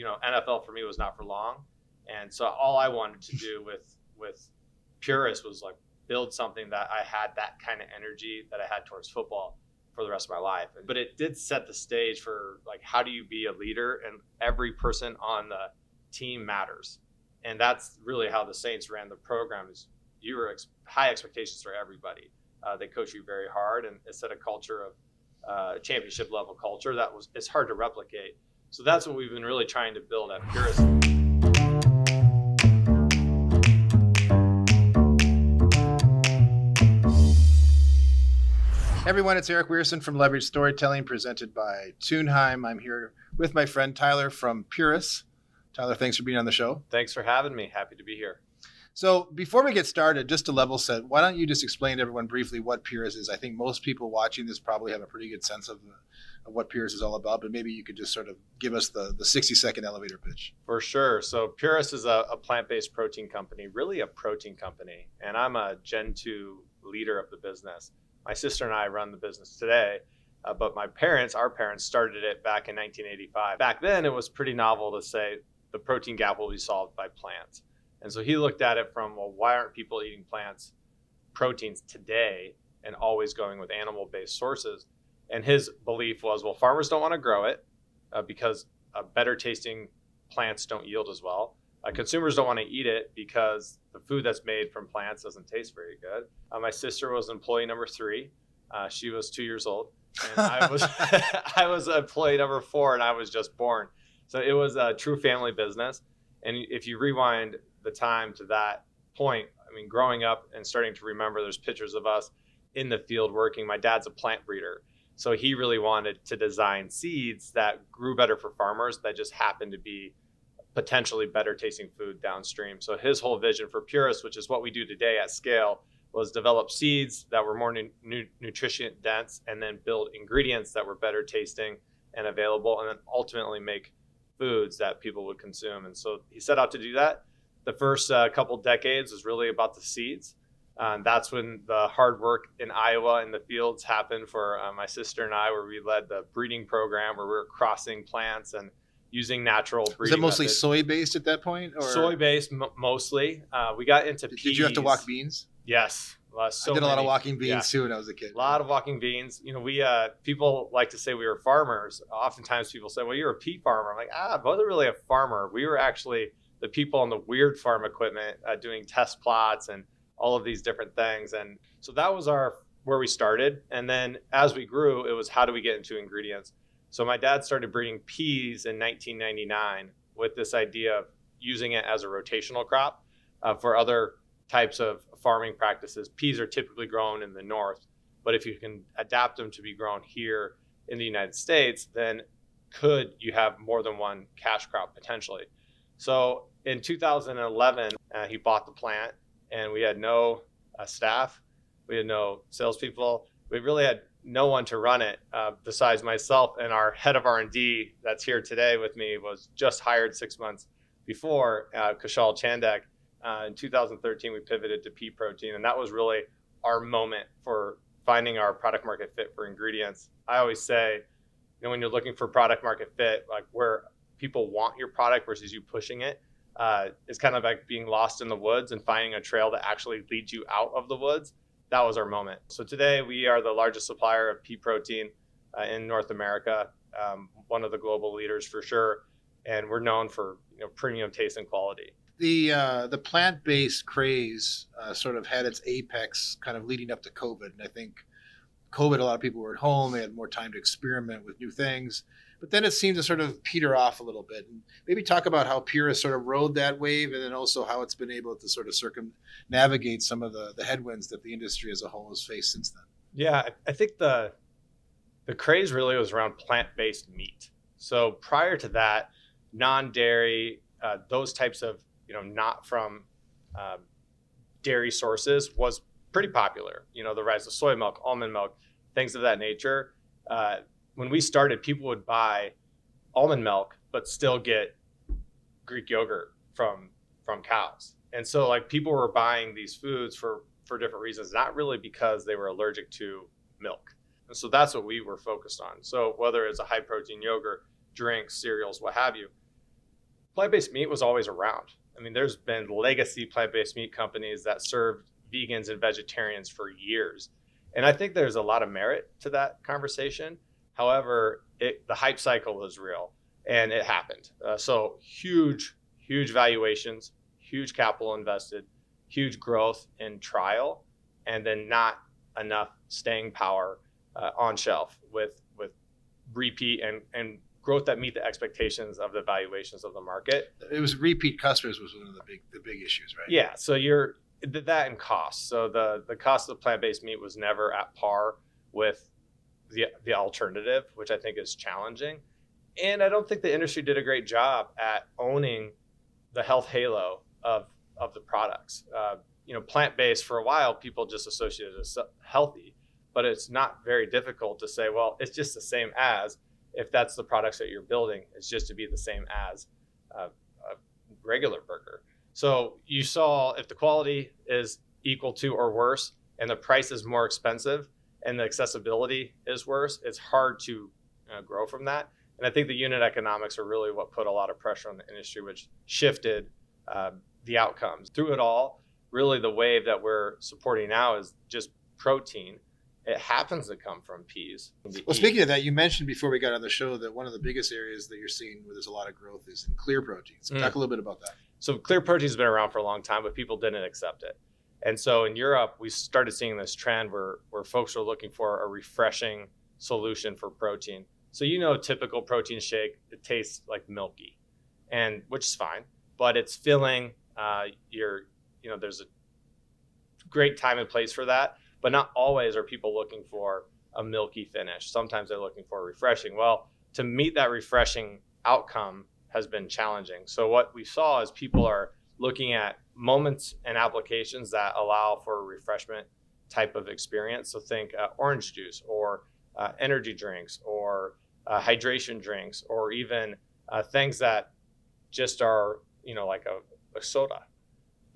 NFL for me was not for long. And so all I wanted to do with Puris was like build something that I had that kind of energy that I had towards football for the rest of my life. But it did set the stage for like, how do you be a leader? And every person on the team matters. And that's really how the Saints ran the program. Is you were high expectations for everybody. They coach you very hard, and it set a culture of championship level culture it's hard to replicate. So that's what we've been really trying to build at Puris. Everyone, it's Arick Wierson from Leverage Storytelling, presented by Tunheim. I'm here with my friend Tyler from Puris. Tyler, thanks for being on the show. Thanks for having me. Happy to be here. So before we get started, just to level set, why don't you just explain to everyone briefly what Puris is? I think most people watching this probably have a pretty good sense of what Puris is all about, but maybe you could just sort of give us the 60-second elevator pitch. For sure. So Puris is a plant-based protein company, really a protein company, and I'm a Gen 2 leader of the business. My sister and I run the business today, but our parents started it back in 1985. Back then, it was pretty novel to say the protein gap will be solved by plants. And so he looked at it from, well, why aren't people eating proteins today and always going with animal-based sources? And his belief was, well, farmers don't want to grow it because better tasting plants don't yield as well. Consumers don't want to eat it because the food that's made from plants doesn't taste very good. My sister was employee number 3. She was 2 years old. And I was employee number 4, and I was just born. So it was a true family business. And if you rewind the time to that point, I mean, growing up and starting to remember, there's pictures of us in the field working. My dad's a plant breeder. So he really wanted to design seeds that grew better for farmers that just happened to be potentially better tasting food downstream. So his whole vision for Puris, which is what we do today at scale, was develop seeds that were more nutrition dense and then build ingredients that were better tasting and available, and then ultimately make foods that people would consume. And so he set out to do that. The first couple decades was really about the seeds. That's when the hard work in Iowa in the fields happened for my sister and I, where we led the breeding program where we were crossing plants and using natural breeding. Was it mostly methods. Soy-based at that point? Or? Soy-based mostly. We got into peas. Did you have to walk beans? Yes. I did a lot of walking beans too when I was a kid. A lot of walking beans. We people like to say we were farmers. Oftentimes people say, well, you're a pea farmer. I'm like, I wasn't really a farmer. We were actually the people on the weird farm equipment doing test plots and all of these different things. And so that was where we started. And then as we grew, it was how do we get into ingredients? So my dad started breeding peas in 1999 with this idea of using it as a rotational crop for other types of farming practices. Peas are typically grown in the north, but if you can adapt them to be grown here in the United States, then could you have more than one cash crop potentially? So in 2011, he bought the plant, and we had no staff. We had no salespeople. We really had no one to run it besides myself, and our head of R&D that's here today with me was just hired 6 months before, Kushal Chandek. In 2013, we pivoted to pea protein, and that was really our moment for finding our product market fit for ingredients. I always say, when you're looking for product market fit, like where people want your product versus you pushing it, it's kind of like being lost in the woods and finding a trail that actually leads you out of the woods. That was our moment. So today we are the largest supplier of pea protein in North America, one of the global leaders for sure, and we're known for premium taste and quality. The plant-based craze sort of had its apex kind of leading up to COVID. And I think COVID, a lot of people were at home. They had more time to experiment with new things. But then it seemed to sort of peter off a little bit. And maybe talk about how Puris sort of rode that wave, and then also how it's been able to sort of circumnavigate some of the headwinds that the industry as a whole has faced since then. Yeah, I think the craze really was around plant-based meat. So prior to that, non-dairy, those types of not from dairy sources was pretty popular. The rise of soy milk, almond milk, things of that nature. When we started, people would buy almond milk, but still get Greek yogurt from cows. And so people were buying these foods for different reasons, not really because they were allergic to milk. And so that's what we were focused on. So whether it's a high protein yogurt, drinks, cereals, what have you. Plant-based meat was always around. I mean, there's been legacy plant-based meat companies that served vegans and vegetarians for years. And I think there's a lot of merit to that conversation. However, the hype cycle was real and it happened. So huge valuations, huge capital invested, huge growth in trial, and then not enough staying power on shelf with repeat and growth that meet the expectations of the valuations of the market. It was repeat customers was one of the big issues, right? Yeah. So that and cost. So the cost of plant-based meat was never at par with the alternative, which I think is challenging. And I don't think the industry did a great job at owning the health halo of the products. Plant-based for a while, people just associated it as healthy, but it's not very difficult to say, well, it's just the same as, if that's the products that you're building, it's just to be the same as a regular burger. So you saw if the quality is equal to or worse and the price is more expensive and the accessibility is worse, it's hard to grow from that. And I think the unit economics are really what put a lot of pressure on the industry, which shifted the outcomes. Through it all, really the wave that we're supporting now is just protein. It happens to come from peas. Well, speaking of that, you mentioned before we got on the show that one of the biggest areas that you're seeing where there's a lot of growth is in clear proteins. Talk a little bit about that. So clear protein has been around for a long time, but people didn't accept it. And so in Europe, we started seeing this trend where folks are looking for a refreshing solution for protein. So typical protein shake, it tastes like milky, and which is fine, but it's filling. There's a great time and place for that. But not always are people looking for a milky finish. Sometimes they're looking for a refreshing. Well, to meet that refreshing outcome has been challenging. So what we saw is people are looking at moments and applications that allow for a refreshment type of experience. So think orange juice or energy drinks or hydration drinks, or even things that just are, like a soda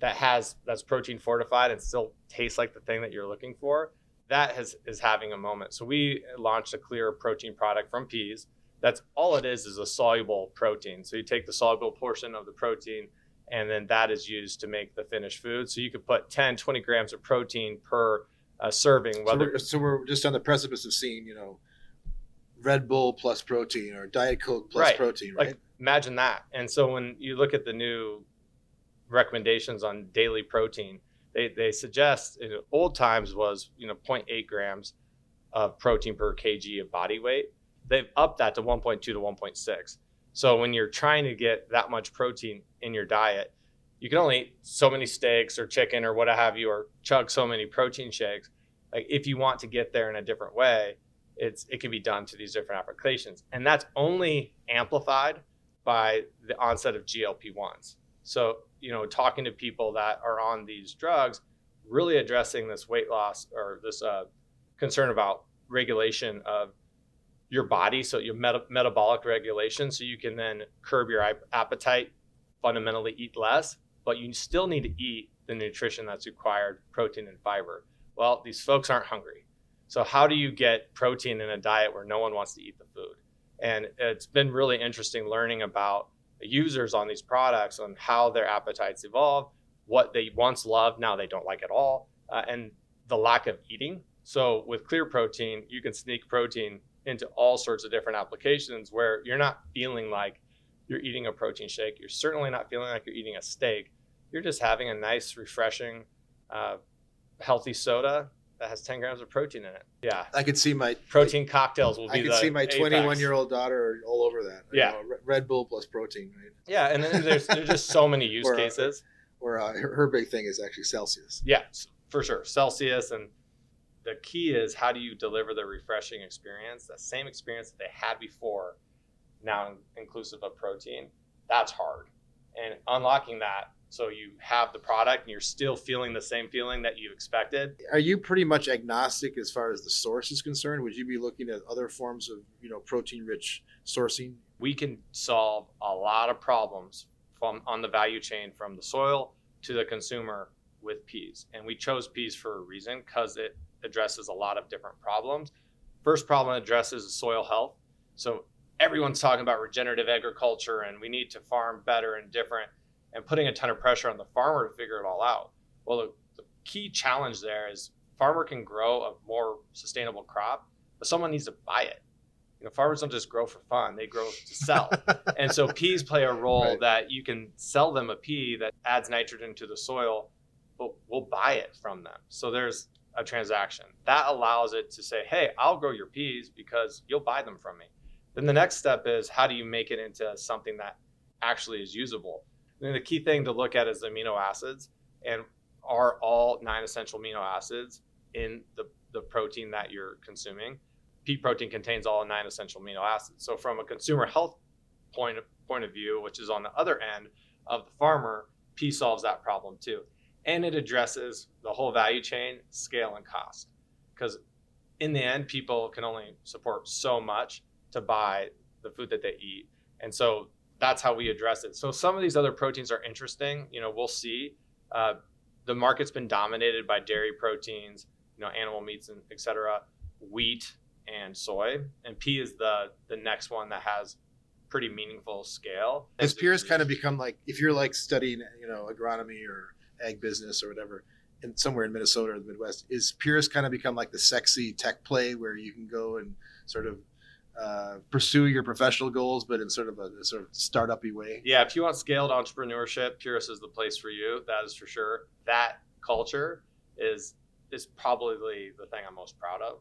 that's protein fortified and still tastes like the thing that you're looking for. That is having a moment. So we launched a clear protein product from peas. That's all it is a soluble protein. So you take the soluble portion of the protein, and then that is used to make the finished food. So you could put 10, 20 grams of protein per serving. So we're just on the precipice of seeing, Red Bull plus protein or Diet Coke plus protein, right? Like, imagine that. And so when you look at the new recommendations on daily protein, they suggest in old times was 0.8 grams of protein per kg of body weight. They've upped that to 1.2 to 1.6. So when you're trying to get that much protein in your diet, you can only eat so many steaks or chicken or what have you, or chug so many protein shakes. Like, if you want to get there in a different way, it can be done to these different applications. And that's only amplified by the onset of GLP-1s. So, talking to people that are on these drugs, really addressing this weight loss or this concern about regulation of your body, so your metabolic regulation, so you can then curb your appetite, fundamentally eat less, but you still need to eat the nutrition that's required, protein and fiber. Well, these folks aren't hungry. So how do you get protein in a diet where no one wants to eat the food? And it's been really interesting learning about users on these products, on how their appetites evolve, what they once loved, now they don't like at all, and the lack of eating. So with clear protein, you can sneak protein into all sorts of different applications where you're not feeling like you're eating a protein shake. You're certainly not feeling like you're eating a steak. You're just having a nice, refreshing, healthy soda that has 10 grams of protein in it. Yeah. I could see my protein cocktails will be the I could see my 21-year-old daughter all over that. Yeah. Red Bull plus protein, right? Yeah. And then there's just so many use cases. Or her big thing is actually Celsius. Yeah, for sure. Celsius. And the key is, how do you deliver the refreshing experience, the same experience that they had before, now inclusive of protein? That's hard. And unlocking that, so you have the product and you're still feeling the same feeling that you expected. Are you pretty much agnostic as far as the source is concerned? Would you be looking at other forms of, protein-rich sourcing? We can solve a lot of problems on the value chain, from the soil to the consumer, with peas. And we chose peas for a reason, because it addresses a lot of different problems. First problem it addresses is soil health. So everyone's talking about regenerative agriculture and we need to farm better and different, and putting a ton of pressure on the farmer to figure it all out. Well, the key challenge there is farmer can grow a more sustainable crop, but someone needs to buy it. Farmers don't just grow for fun, they grow to sell. And so peas play a role right. That you can sell them a pea that adds nitrogen to the soil, but we'll buy it from them. So there's a transaction that allows it to say, hey, I'll grow your peas because you'll buy them from me. Then the next step is, how do you make it into something that actually is usable? And the key thing to look at is the amino acids, and are all 9 essential amino acids in the protein that you're consuming? Pea protein contains all 9 essential amino acids. So from a consumer health point of view, which is on the other end of the farmer, pea solves that problem too. And it addresses the whole value chain, scale, and cost. Because in the end, people can only support so much to buy the food that they eat. And so that's how we address it. So some of these other proteins are interesting. We'll see. The market's been dominated by dairy proteins, animal meats, and et cetera, wheat and soy. And pea is the next one that has pretty meaningful scale. Has Puris kind of become like, if you're like studying, agronomy or ag business or whatever, and somewhere in Minnesota or the Midwest, is Puris kind of become like the sexy tech play where you can go and sort of pursue your professional goals, but in sort of a startup-y way? Yeah, if you want scaled entrepreneurship, Puris is the place for you. That is for sure. That culture is probably the thing I'm most proud of.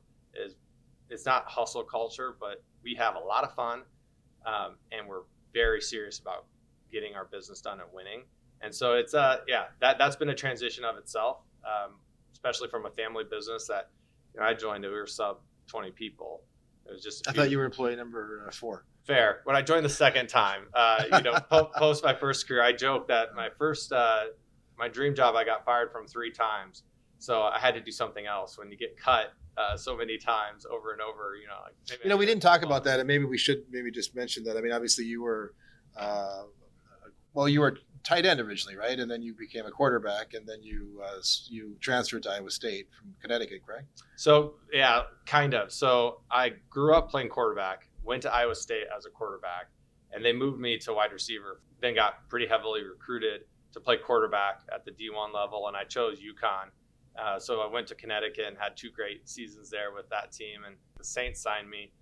It's not hustle culture, but we have a lot of fun, and we're very serious about getting our business done and winning. And so it's that's been a transition of itself, especially from a family business that I joined. We were sub 20 people. It was just. I thought you were employee number 4. Fair. When I joined the second time, post my first career, I joked that my dream job I got fired from 3 times, so I had to do something else. When you get cut so many times over and over, we didn't talk about that, and maybe we should just mention that. I mean, obviously you were, you were tight end originally, right? And then you became a quarterback, and then you transferred to Iowa State from Connecticut, correct? So yeah, kind of. So I grew up playing quarterback, went to Iowa State as a quarterback, and they moved me to wide receiver. Then got pretty heavily recruited to play quarterback at the D1 level, and I chose UConn. So I went to Connecticut and had 2 great seasons there with that team, and the Saints signed me,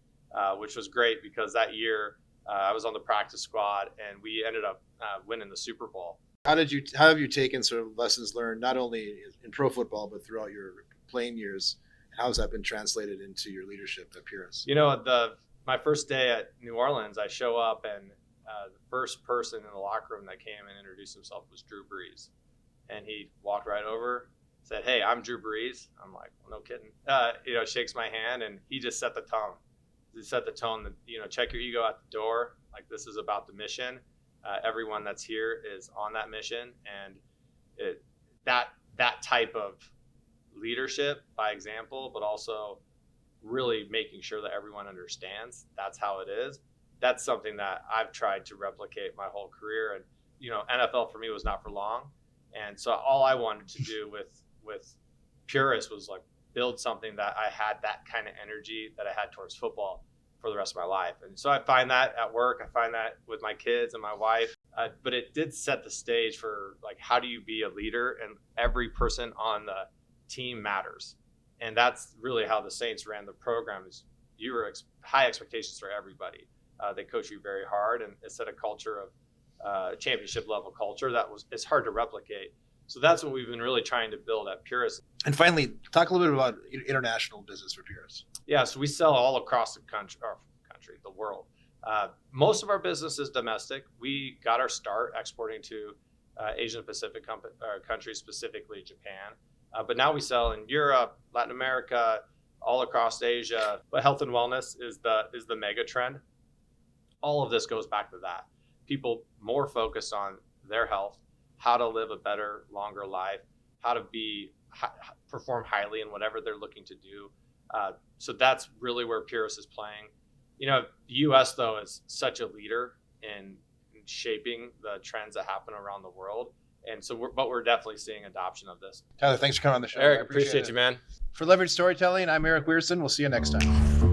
which was great because that year I was on the practice squad, and we ended up winning the Super Bowl. How have you taken sort of lessons learned, not only in pro football, but throughout your playing years? How has that been translated into your leadership at Puris? My first day at New Orleans, I show up, and the first person in the locker room that came and introduced himself was Drew Brees. And he walked right over, said, "Hey, I'm Drew Brees." I'm like, well, no kidding. Shakes my hand, and he just set the tone. He set the tone that, check your ego at the door. Like, this is about the mission. Everyone that's here is on that mission. And that type of leadership by example, but also really making sure that everyone understands that's how it is. That's something that I've tried to replicate my whole career. And, NFL for me was not for long. And so all I wanted to do with Puris was like build something that I had that kind of energy that I had towards football for the rest of my life. And so I find that at work, I find that with my kids and my wife, but it did set the stage for like, how do you be a leader? And every person on the team matters. And that's really how the Saints ran the program. Is you were high expectations for everybody. They coach you very hard, and it set a culture of championship level culture it's hard to replicate. So that's what we've been really trying to build at Puris. And finally, talk a little bit about international business for Puris. Yeah, so we sell all across the the world. Most of our business is domestic. We got our start exporting to Asian Pacific countries, specifically Japan. But now we sell in Europe, Latin America, all across Asia. But health and wellness is the mega trend. All of this goes back to that. People more focused on their health, how to live a better, longer life, how to perform highly in whatever they're looking to do. So that's really where Puris is playing. The U.S., though, is such a leader in shaping the trends that happen around the world. And so we're definitely seeing adoption of this. Tyler, thanks for coming on the show. Arick, appreciate you, man. For Leverage Storytelling, I'm Arick Wierson. We'll see you next time.